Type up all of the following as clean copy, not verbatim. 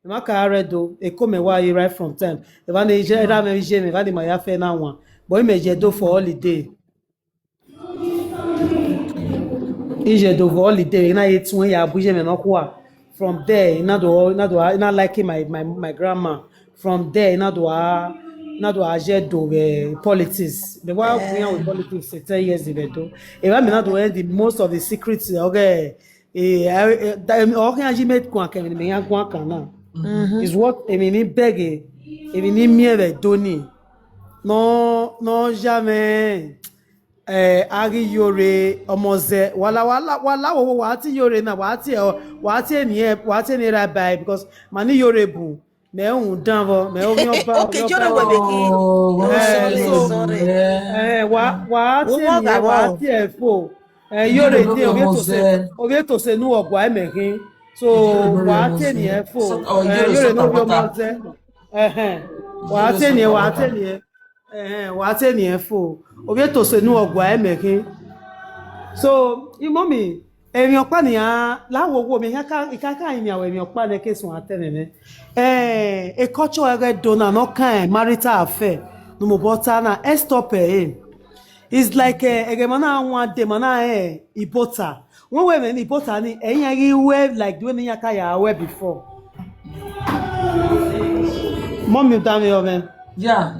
ma ka redo e come why right from time e va ne je ra me je me va di ma ya fe na one boy me je do for holiday ije do for holiday na ye tun ya bu je me no kwa from there na like my grandma from there na do aje do politics the why we with politics 10 years e do e va me na do the most of the secrets okay okay aji met kwa ke me ya kwa kana is what Emini beg Emini miere doni no jamais ari yore omoze wala wo wa ti yore na wa ti eni ra bai because mani yore bu me un danvo me o yan ba Okay, Jordan we begin. Sorry. wa ti e fo yore de o to se nu ogwa emekin so wa ti eni e fo yore no bi omoze wa ti eni e fo o to se nu ogwa emekin so imomi emi opa ni a lawo wo mi ikaka imi awe emi opa ne kesun atenene e culture ere dona no kan marital affair no mo bota na stop it's like ege mana wan de mana ibota won we me ibota ni eyin ri we like the way ni yaka ya we before mommy tell me oven Yeah.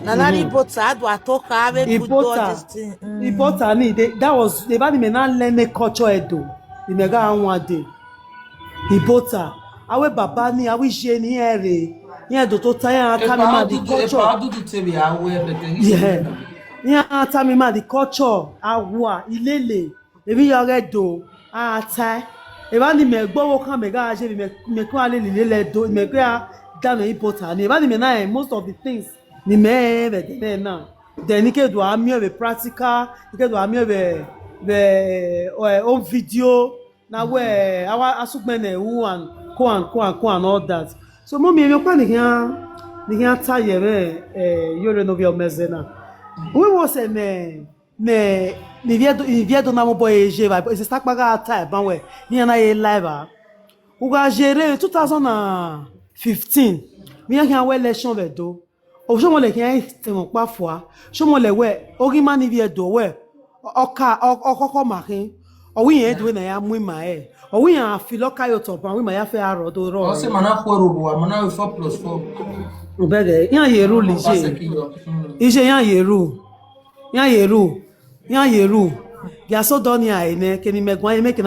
Nana Ibota adu atoka ave Ibota ni that was the bad me na learn culture edo the mega anwa de Ibota awe baba ni awi je ni ere ni edo to taya ata mi ma the culture yeah ni ata mi ma the culture awa ilele ebi yore do ata e ba ni me gbowo kan me ga je me ko ale lele do me ga down Ibota ni ba ni me na most of the things ni me be now then ike do ami of practical ike do ami of on video na where our asukmene who and ko and all that so mommy e pa ni kan taye be yore no bi omezena we was me ni viedo na mo boy je va se sta paga ta ban we ni na ye live o ga gérer 2015 mi yan we election be do o so mo le kan te mo pa fo so mo le we ori ma ni viedo we oka okoko makin o wi yen do na ya mu ma o wi yan fi loka yo to pan wi ma ya fe aro do ro o se mana kwero bo mana 4+4 o bege yan yeru lije ije yan yeru ya so doni ene keni megwan make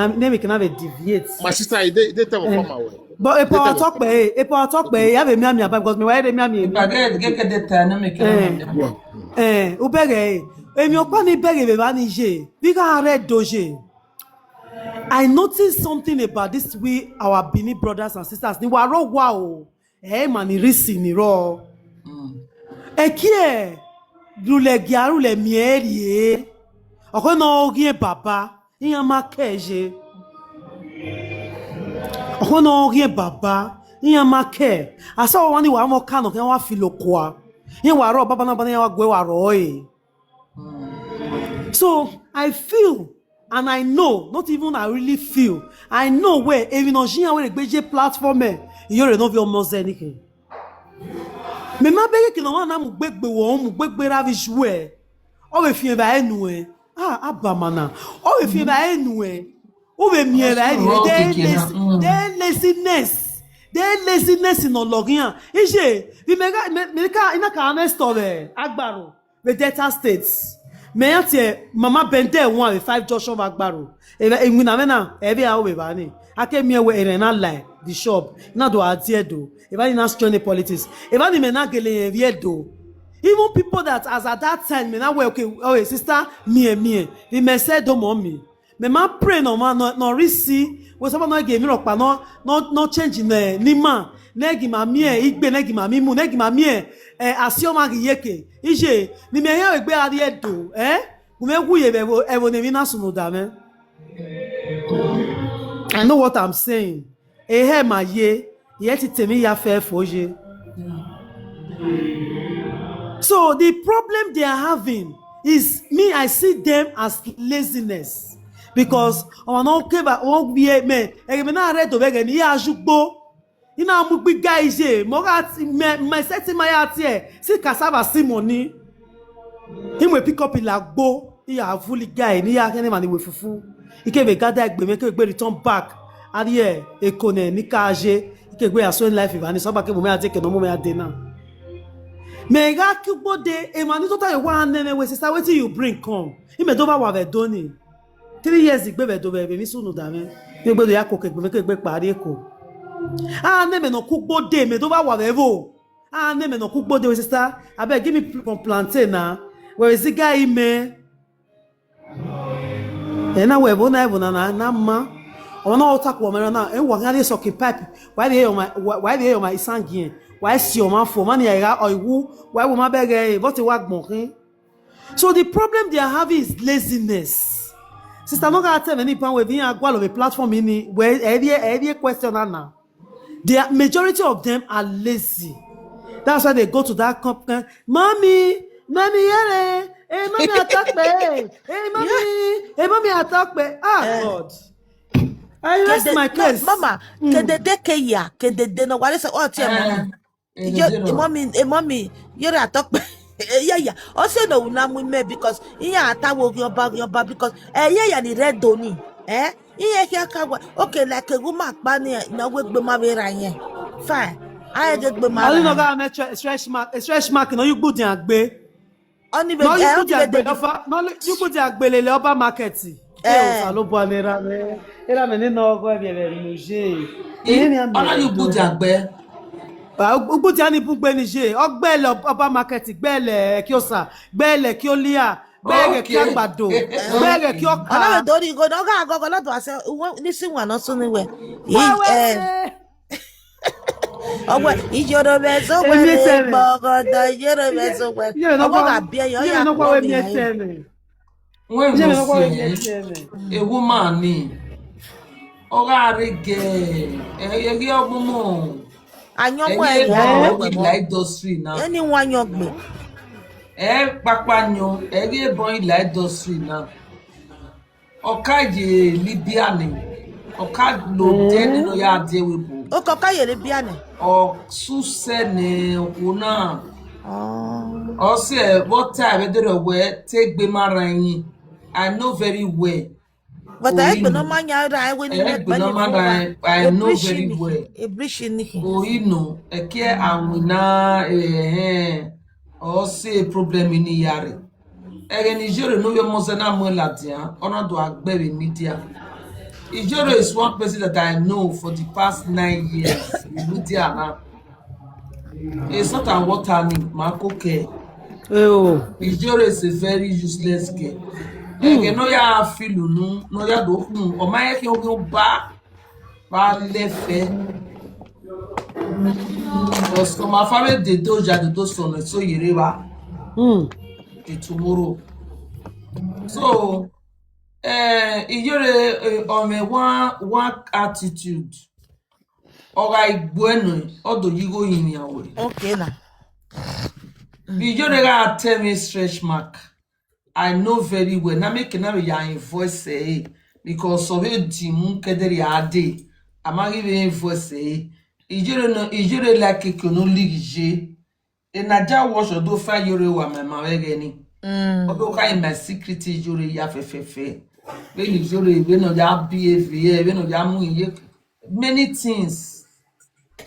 na be deviate my sister they tell me come away but e power talk pe ya be mi ami aba because me why dey mi ami get the time na make o bege emi opa ni bege be ba ni je bi ka re doje I noticed something about this we our Bini brothers and sisters ni wa ro wa o mani risi ni ro kie lule giaru le mieri oko no ogie baba iyan ma keje oko no ogie baba iyan ma ke asa wa ni wa mo kanu ke wa fi lokwa yin wa ro baba na bana ya wa gwe wa ro so I feel and I know not even I really feel I know where even on jiyan we gbeje platform yore no vi omo zenike me ma bege ki no na mu gbegbe ravish we o be fi ba enu abamana o be fi ba enu o be mi ba enu laziness in ologian ije bi me ka ina ka honest of agbaro the Delta states me ate mama bende one with 5 Joshua agbaro e na me na e bi a o be ba ni akemi ewe ere na lie the shop na do adiedo if I didn't join the politics if I didn't gele viedo even people that as at that time me na well okay oh sister me the me said do mommy me ma pray no man no risi we someone no give me ropa no change ni ma negi ma mi igbe negi ma mi mu negi ma mi asioma yeke ije ni me yan egbe adiedo gumeguye ewo ne mi na sunu da me I know what I'm saying ma ye yet temi ya fair foje. So the problem they are having is me I see them as laziness because on okay ba won gbe me na re to bege ni ya jugbo ina mu gbiga ije mo ga me set my atie si cassava si money him we pick up ilagbo iya fully guy ni ya kene man we fufu ike be gada egbe me ke gbe return back ari ekone ni kaje ike gbe aso in life ivani so ba ke mo me ate ke no mo me ade na me ga kugbo-de e man to tell you one name we sister wetin you bring come him do ba wa ve doni 3 years igbe be do be mi sunu da me mi gbe do ya ko ke gbe pari eko neme no kugbo-de me do ba wa ve vo neme no kugbo-de we sister abeg give me from plantain na where is the guy me na we bo na na ma ona ota ko me na e wa ngale so ke pipe why dey my isangien why si o ma fo man ya oiwu why wo ma bege but wa gbon kin so the problem they are having is laziness sister no ga tell me ni pan we bi agwa of a platform ni where every question na the majority of them are lazy. That's why they go to that company. Mommy yere. Hey, mommy attack me. Hey, mommy attack me. God. I rest my case. Mama, ke de no wale se o tie mommy, you're a talk. Yeah. Also no una mu me because iya atawo your bag because yeah ni red doni. Iya here ka okay like a woman pa ni na we gbe ma be ra yen. Fine. I get gbe ma. I no ga me stretch mark no you gbo din agbe. Oni be no you put the agbelele oba market. Sa lo bo anera me. Era me ni no go e be nuje. Ona you put the agbe. Ugbo ti ani bugbe ni je. Ogbele oba market gbele ki o sa, gbele ki o lia, gbele ki agbado, gbele ki o ka. Ona do ri go no ga go lo to ase ni si wa no so ni we. Owe ijoro bezo we bogodo ijoro bezo we. Owo ga bi eyan ya no kwa we mi eteme. When you see a woman ni oga rege egi ogumo anyomo like industry now any one yogbe papanyo egi bon like industry now okaje libiani okad lo den no ya de webo o kokaye libiani o suse ne ona o se what time dey we take be maranyin I know very well. But I no manya ra we ni I know very well. E brishi ni. Oh, you know, eke awina o se problem ni yare. Nigeria no we mo se na mo latia, ona do agbe media. Nigeria is one person that I know for the past 9 years. Media na. It's not a water ni makoke. Oh, Nigeria is a very useless girl. No ya filu no ya do hun o ma ye ki o ba lefe because my family de doja de do so so yere ba tomorrow so iyore on me one attitude o ga igbo enu odo yigo yin yawe Okay na. Iyore ga tell me stretch mark I know very well. Na make na your voice say because of it mun kedere ade. Ama give voice say. Ijere like ekono ligije. E na ja wash do fa yore wa mama wege ni. Odo ka in my secret ijore ya fefefe. When ijore we no ya behave, we no ya mu iye many things.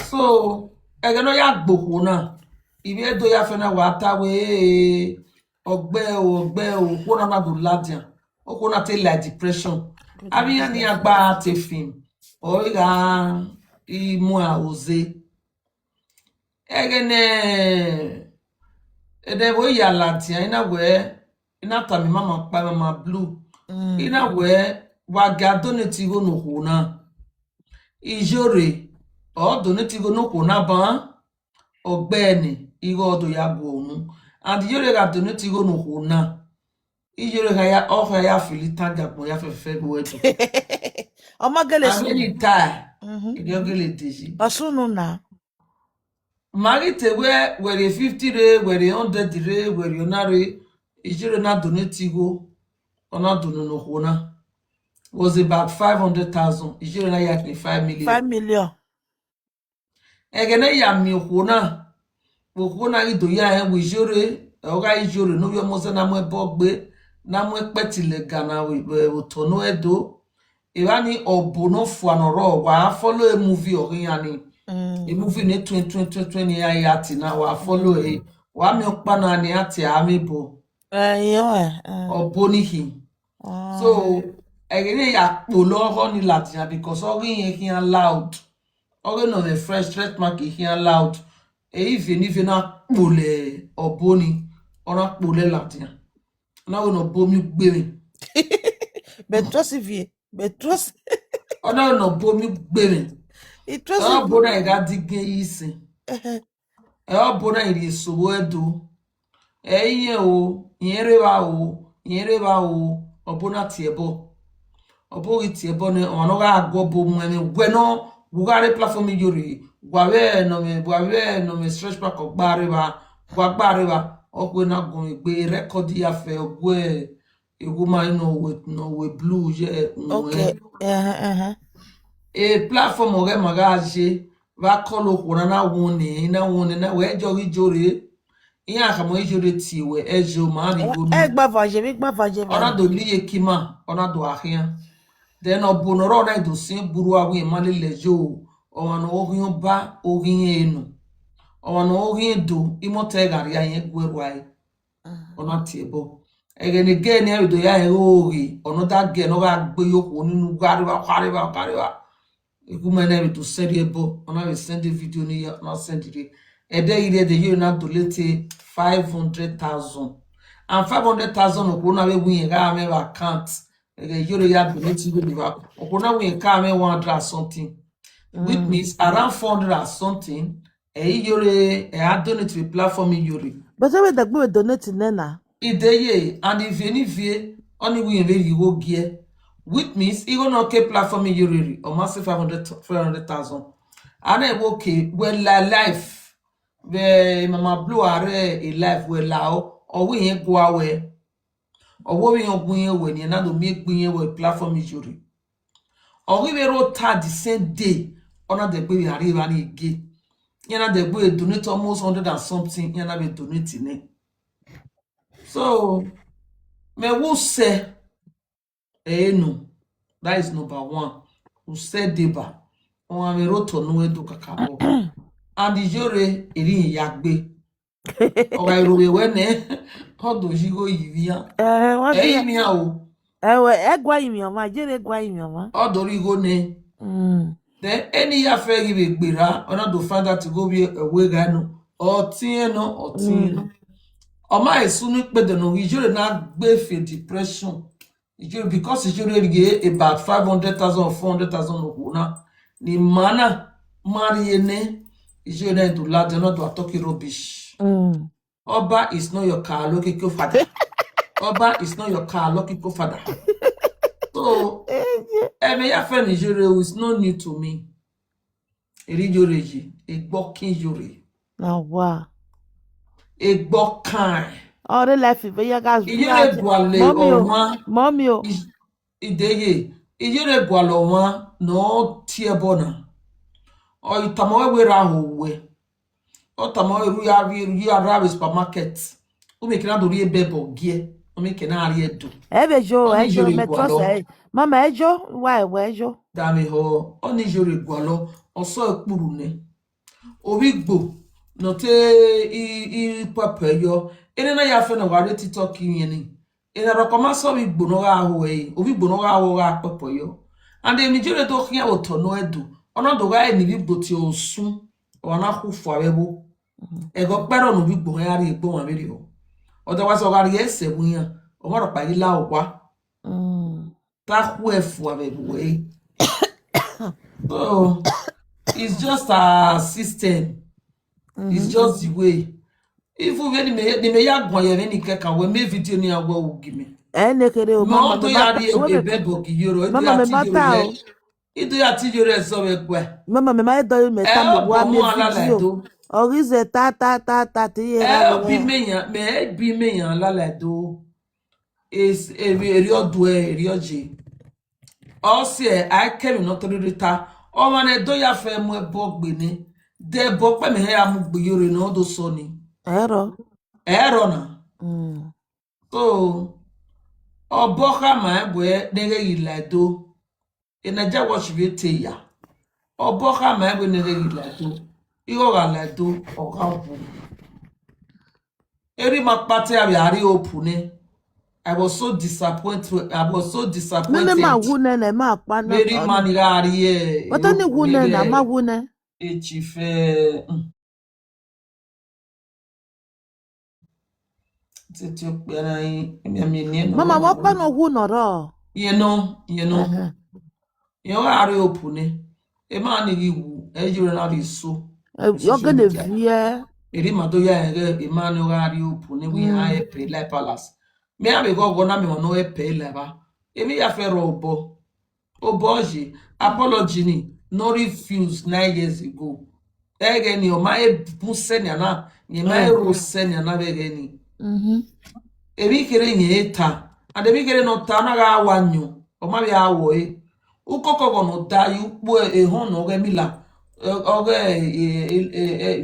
So, e no ya gboko na. Ibe do ya fe na wa tawe ogbe o wona na do ladian o ko na te like depression abi ni agba te film o ga imu a oze egene ede bo ya ladian ina we ina ta mi mama pa mama blue ina we wa ga donate go no ko na ijore o donate go no ko na ba ogbe ni igo do ya go onu and yore ga donate go no hona iyore ga ya offer ya filita gabo ya fefe go eto Omo gele su ani ta iyo gele deji osunu na. marite we 50 re we 100 re we onare ijore na donate go ona donu no hona was about 500,000 ijore na ya 5 million 5 million. egene ya mi okuna ido ya we jore oga ijore no yo mose na mo bogbe na mo petile gana otono edo Irani obono fuanoro wa follow a movie oriani a movie ne 2020 ya ati na wa follow e wa mi okpana ni ati amibo oboni hi so egene ya polo ni latin because orin here loud orin no the fresh mark here loud e even na pole oboni ona pole latin na we no bomi gbere Betros. ona no bomi gbere It ọ bụ na ị ga-adịghị isi ọ bụ na iri esogbo edo ihe o nyereba o ọ bụ na tiebo ọ bụghị tiebo na ọnụ ga-agwọ bụ mmemme gweno bugharị platform yori gwawe no me stretch back gbariba ọkwe na gụ egbe rekọdị ya fe ogwe egwu ma no we blue je okay. e platform oge magaje va kolo kwona na woni na we jogi jore iya akamo ijore tiwe ejo ma bi go Egba vaje. ona do liye kima ona do ahia then obunoro na do sin buru awu imale lejo o wana ohun ba ohun enu o wana ohun do imote gari ayen gweru ai ona tiebo egene gen ya do ya ogi ono da gen no ga gbe yoku ninu kwariba Igumene to send ebo ona we send the video ni na send it ede ire de you na donate 500,000 and 500,000 okuna we win ga me account you ya donate go live okuna we ka me 100 something which means around 400 or something yore donate to the platform yore But we the go donate nena. Ideye and if any vie only we very go gear which means you gonna okay platform yuri or massive 400,000 and I okay well life the mama blue are a life well lao or we ain't go away or what we are going when you not to make being with platform yuri or we wrote the same day on the baby arrive and again you know the boy donate almost 100 and something you know be donating it so me will say no, that is number one. Who said deba? On a meroto no edo kakabo. And the jore eri yagbe. O ga irowe wene. Odo jigo yivia. Mi o. Egwa imi oma, jere egwa imi oma. Odo rigo ne. Then any affair give gbera, ona do find out to go be away gano. O tieno. Oma esunu pe de no jore na gbe fe depression. Because you should get about 500,000 or 400,000 okuna. Ni mana mariene you should to lad not to talk rubbish. Oba is not your car, lucky go father. Oba is not your car, lucky go father. So every affair Nigeria is not new to me. Erijoreji, a boking jury. Now wow. A bokan. All the life if you guys mommy ideye ijere gwalo wa no tiebona o itamo we ra howe o tamo ru ya ra supermarket o me kina do ri bebo gie o me kina ari edo ejo me trust mama ejo why ejo dami ho o ni jore gwalo o so ekpuru ne obigbo no te I papeyo ene na ya fe na ware TikTok yin ina rokoma so bi gbono ga ho e obi gbono ga ho ga papeyo and emi jere do kia otono edu ona do ga ni bi gboti osun ona ku fo abebo ego pero no bi gbo ya ri gbo wa meri o odo wa so ga ri ese mu yan o mo ro pa ri la ogwa ta ku e fo abebo e so it's just a system. It's just the way. If you very me ya gwan ye ni keka we me video ni awo wo gimi. Nekere o mama to ya ri e bebo ki yoro idu ya ti yoro so we gbe. Mama me ma do me ta mo wa me video. Orize ta ti era. Bi me yan la la do. Is eri odu eri oje. O se I came not to rita. O ma ne do ya fe mo ebo gbe ni. de bokpe me he amugbe yore no do so ni Ero. ero na Mm. so oboka ma egbe nege ilado enaja worship te ya oboka ma egbe nege ilado igo ga lado oga bu eri makpate abi ari opune I was so disappointed. I was so Nene disappointed. ma wune ne ma pa na. Very manigari e. But any wune na ma wune. Echife. Titi okpera yi. Emi ni no. Mama what pa no wune ro. You know. You are opune. E ma ni wu. E jure na ri so. You're gonna vie. Eri ma do ya ere e ma ni ari opune we ha e pe like palace. Me abi go na me no e pe le ba. Emi ya fe ro obo. Oboji, apology ni, no refuse 9 years ago. Ege ni, o ma e buse ni ana, ni ma e rose ni ana bege ni. Ebi kere nye eta, and ebi kere no ta na ga wanyo, o ma bi awo e. Ukoko go no da yu po e hon no ge mila.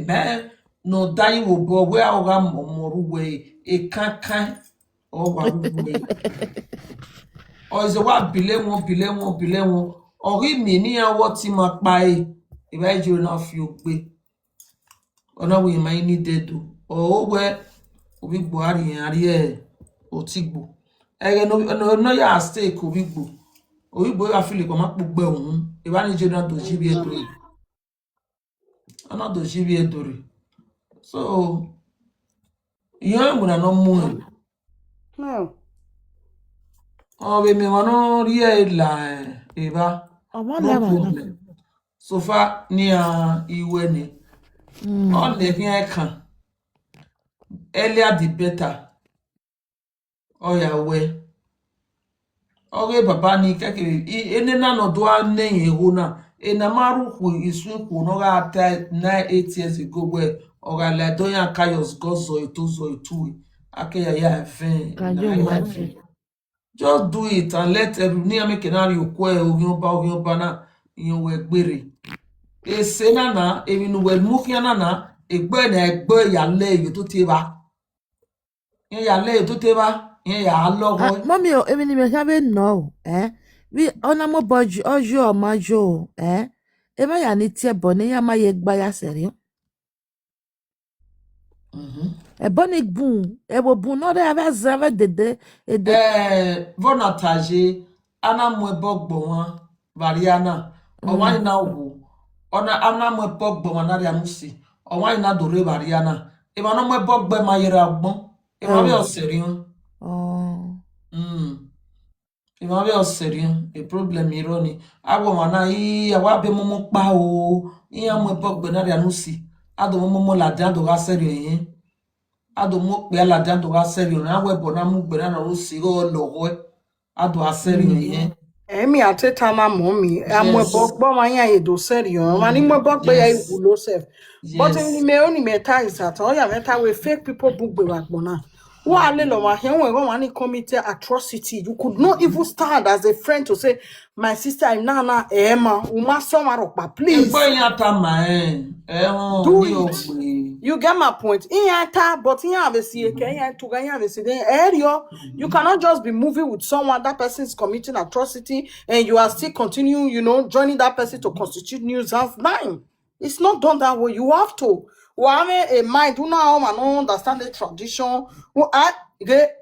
Me no da yu obo we a o ga momoru we e kankan o wa we. Ozo wa bile won ori mi ni awo ti ma pa e iba ejiro na fi ogbe ona we ma ni dedo o we obi gbo ari yan ari e o ti gbo ege no ya stake obi gbo ya feel ko ma pogbe ohun iba ni jiro na do jibi edori ona do jibi edori so yan mo na no mu No. oh be me wano rie la eba Omo no le ma. problem so far ni a iwe ni on le bien kan earlier the better oh ya we oge baba ni keke ene na no do ane ehu na ena maru ku isu ku no ga ta 8 years ago we oga la do yan kayos gozo itu ake ya Can you imagine? just do it and let every make kenari okwe ogion ba na iyan we gbere ese na emi nu we mu kian na egbe na egbe ya le yo to te ba yen ya le yo to te ba yen ya logo Mommy o emi ni me have no. We ona mo boju ojo majo. E ma ya ni tie boni ya ma ye gba ya serio. E boni bun. E bo bun no de ave zave dede. E de. vona taje ana mo bogbo won variana o wan na wo ona ana mo bogbo won na ya musi o wan na dore variana e ma no mo bogbo ma yera gbon e ma be oserion Oh. Ima be oserion e problem ironi awo wana yi awa be momo pa o iya mo bogbo na ya musi ado momo la dan do ga serion yin ado mo pe ala dan do ga serion na we bo na mu gbe na o si go lowo ado aserion yin Emi ateta na mommy. Amwe yes bogbo manya ye do serious. Mani mwe bogbo ya yes ibulo self. But yes in me only meta is that all ya meta we fake people book be wakbona. Wa le lo ma hen we wani committed atrocity. You could not even stand as a friend to say, my sister I'm na Emma, uma somaropa, please. egbo yin ata ma won Do ni o it. pe You get my point. But in have a see, you cannot just be moving with someone that person is committing atrocity and you are still continuing, joining that person to constitute nuisance. Nine. It's not done that way. You have to. Well, a mind who now don't understand the tradition.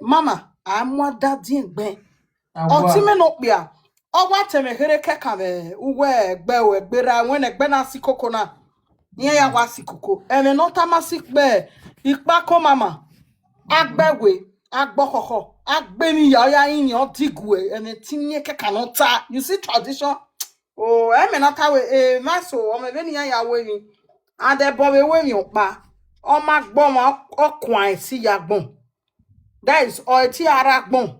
Mama, I'm what that didn't be. Ultimate no be. Oh, what a mere kekame, uwe, bewe, bera, when a benasi kokona. Nye ya wasi kuko. Eme no tamasik be. Ikpa ko mama. Agbewe. Agbokoko. Agbeni ya in your digwe. Eme tinye ke kanota. You see tradition? Oh, eme nata we. Maso. Ome veni ya we. Ade bobe we mi okpa. O magbon ma okwan si yagbon. That is o ti aragbon.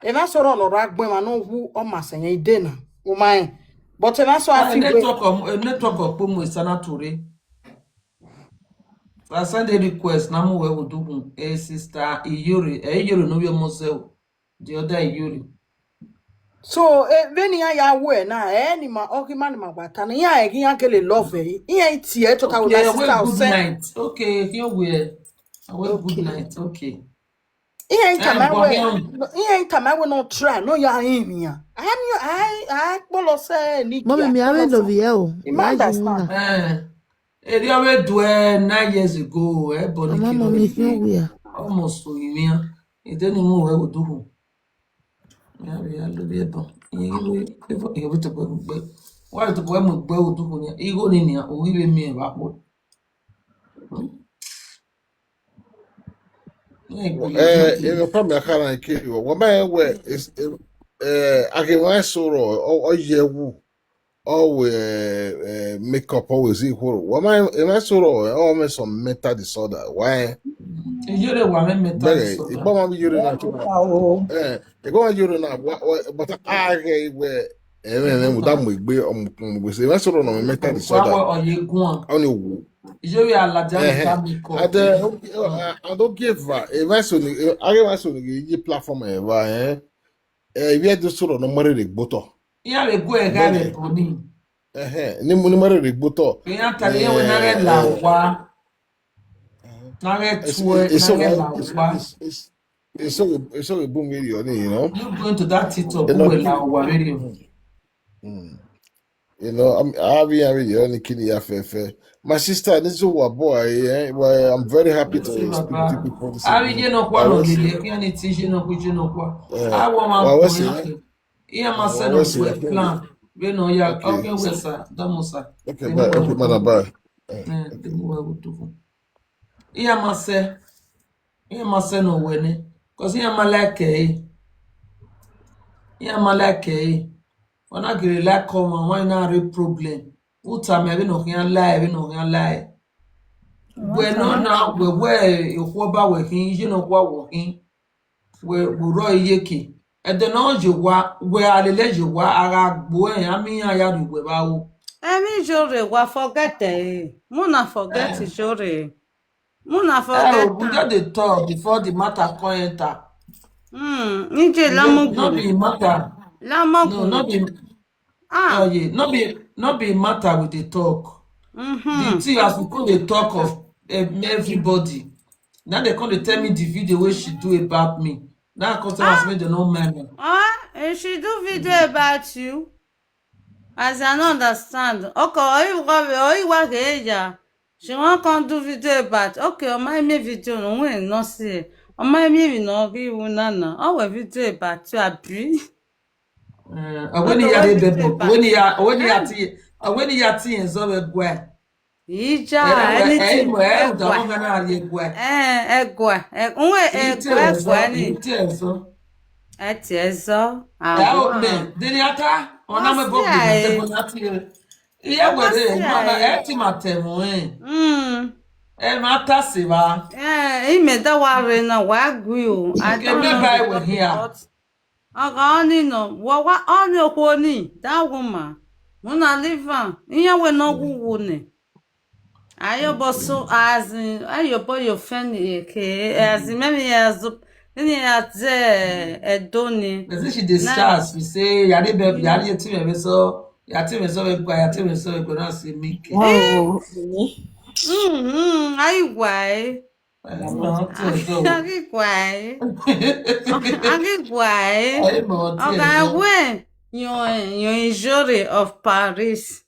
Eme so ro no ragbon ma no hu o masenye idena. O mai. But eme so afi network of pomo sanatore I send a request na mo we would do a sister Iyori no be mose the other Iyori So when ya we na ni ma okima ni magbata na ya egin ya kele love ihe tie to ka with my Okay, sister away will good say night. Okay, here we away good okay. night. Okay. Ihe nka ma But we him, ihe nka ma we no try no ya him ya. I polo say ni Mommy, kia. me I love you. You Ya understand? jinga. it already do 9 years ago. Bonnie Mama, kilo mommy, feel again. weird. Almost to him. It didn't move. I would do. Yeah, we are little bit. You will to go. Why to go and go to Ego in here, or even me about what? In probably I can't kill you. What my way is I can wear sorrow or year woo. All makeup always equal. What my sorrow almost some mental disorder. Why? You know what I meant that Bege, disorder. igba ma yuri na chuma. Oh. Igba ma yuri na but I we mu da mo igbe mo se ma sọ̀rọ̀ na me mental disorder. Or you go on. Oni wu. You will allow them to make And I don't give a so ni I so ni yi platform we do sọ̀rọ̀ no mare re gboto. Yeah, we go and have a pony. Ni mare re gboto. We are telling you, we are lawa. It's so a boom video, you know. You going to that TikTok, You who know, will lawa video. you know, I'm having only kidding ya. My sister, this is what boy, well, I'm very happy to speak to people this I evening. you know what no lele, you need to you know what. I want what's my it? yeah, my son of plan. We know ya okay, we sir, don't sir. Okay, bye. Okay, madam, bye. The more we do. Yeah, my say. Yeah, my son no winning. Cause yeah, my like yeah, my like when I get like come on, why not a problem? What time I no can lie, we no can lie. We no now we where you about working, you know what working. We roy yeki. And then all you wa where I let you wa ara boy, I mean I had we ba. Emi jore wa forget Muna forget jore. Muna forget. Oh, we got the talk before the matter come enter. Nije Not lamogun. be matter. No, Lamogun. not be Ah. yeah, not be matter with the talk. The thing as we come dey talk of everybody. Now they come to tell me the video where she do about me. Now customers make them no mind. And she do video about you. As I don't understand. Okay, or she won't come do video about. Okay, on my me video no when no see. On my me no give you nana. Oh, video about you abi. When you are when you are tea and so we go. Ija anything. Egwa. Egwa ni. Eti ezo. Did ata? Ona me bob de bonati. Iye were mana eti matemu e mata se ba. Ime da ware na wa gwi o. I Okay, don't me know. buy we here. Aga oni no. Wa oni okwo ni. That woman. Muna live am. Iye we no wuwu ni. Ayobo so as in ayobo your friend ke as in maybe as ni at edoni. They say she discharge. We say yari baby yari eti me so yati me so we go yati me so we go na say make. Ai guai. Ai guai. Ai guai. Okay, when you injury of Paris.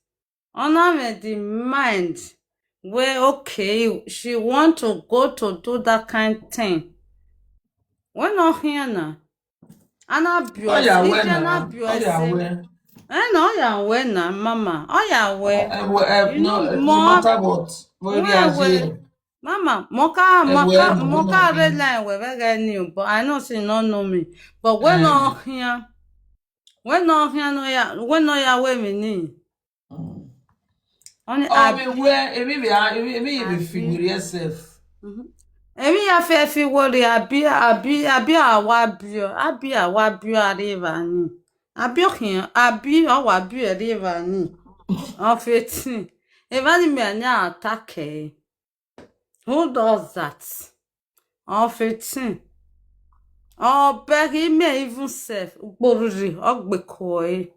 Honor the mind where okay she want to go to do that kind thing. When not here now. Ana Oh yeah, when na oh yeah, when no ya we na mama. Oh ya we. no More matter what. Where we are Mama, moka no, red line we very new, but I know she not know me. But when not here no ya when no ya we me ni. Only where maybe figure yourself. Emi ya fe fi wori abi awa bio arriva ni. Abi okin abi awa bio arriva ni. En fait, even me anya attack. Who does that? En fait, Oh, beg me even self. Boruri, ogbekoi.